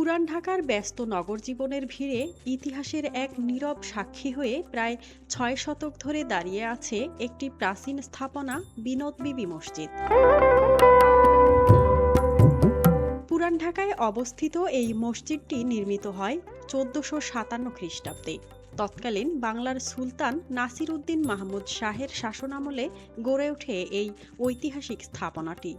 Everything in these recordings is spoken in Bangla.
পুরান ঢাকার ব্যস্ত নগর জীবনের ভিড়ে ইতিহাসের এক নীরব সাক্ষী হয়ে প্রায় ৬ শতক ধরে দাঁড়িয়ে আছে একটি প্রাচীন স্থাপনা বিনোদ বিবি মসজিদ। পুরান ঢাকায় অবস্থিত এই মসজিদটি নির্মিত হয় ১৪৫৭ খ্রিস্টাব্দে। তৎকালীন বাংলার সুলতান নাসির উদ্দিন মাহমুদ শাহের শাসনামলে গড়ে ওঠে এই ঐতিহাসিক স্থাপনাটি।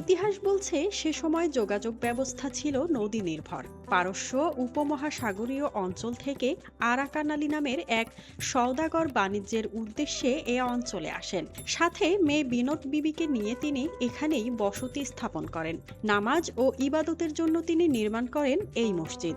ইতিহাস বলছে সে সময় যোগাযোগ ব্যবস্থা ছিল নদী নির্ভর। পারস্য উপমহাসাগরীয় অঞ্চল থেকে আরাকান আলী নামের এক সওদাগর বাণিজ্যের উদ্দেশ্যে এ অঞ্চলে আসেন। সাথে মেয়ে বিনোদ বিবিকে নিয়ে তিনি এখানেই বসতি স্থাপন করেন। নামাজ ও ইবাদতের জন্য তিনি নির্মাণ করেন এই মসজিদ।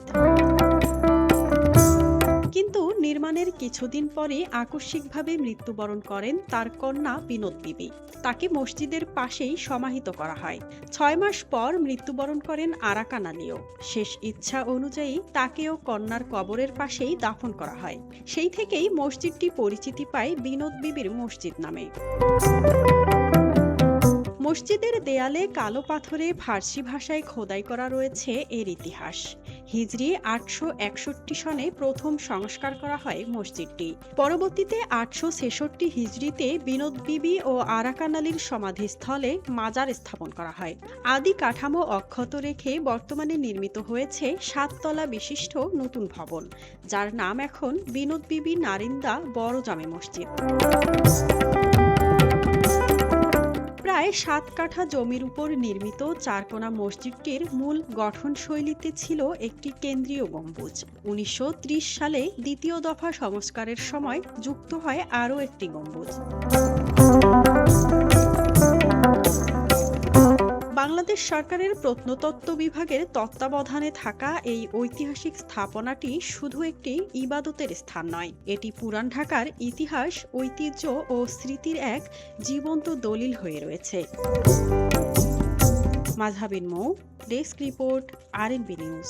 কিন্তু নির্মাণের কিছুদিন পরে আকস্মিকভাবে মৃত্যুবরণ করেন তার কন্যা বিনোদ বিবি। তাকে মসজিদের পাশেই সমাহিত করা হয়। ৬ মাস পর মৃত্যুবরণ করেন আরাকান আলীও। শেষ ইচ্ছা অনুযায়ী তাকেও কন্যার কবরের পাশেই দাফন করা হয়। সেই থেকেই মসজিদটি পরিচিতি পায় বিনোদ বিবির মসজিদ নামে। মসজিদের দেয়ালে কালো পাথরে ফার্সি ভাষায় খোদাই করা রয়েছে এর ইতিহাস। হিজরি ৮৬১ সনে প্রথম সংস্কার করা হয় মসজিদটি। পরবর্তীতে ৮৬৬ হিজরিতে বিনোদ বিবি ও আরাকান আলীর সমাধিস্থলে মাজার স্থাপন করা হয়। আদি কাঠামো অক্ষত রেখে বর্তমানে নির্মিত হয়েছে ৭ তলা বিশিষ্ট নতুন ভবন, যার নাম এখন বিনোদ বিবি নারিন্দা বড় জামে মসজিদ। প্রায় ৭ কাঠা জমির উপর নির্মিত চারকোনা মসজিদটির মূল গঠনশৈলীতে ছিল একটি কেন্দ্রীয় গম্বুজ। ১৯৩০ সালে দ্বিতীয় দফা সংস্কারের সময় যুক্ত হয় আরও একটি গম্বুজ। বাংলাদেশ সরকারের প্রত্নতত্ত্ব বিভাগের তত্ত্বাবধানে থাকা এই ঐতিহাসিক স্থাপনাটি শুধু একটি ইবাদতের স্থান নয়, এটি পুরান ঢাকার ইতিহাস, ঐতিহ্য ও স্মৃতির এক জীবন্ত দলিল হয়ে রয়েছে। মাযহাবিন মৌ, ডেস্ক রিপোর্ট, RNB নিউজ।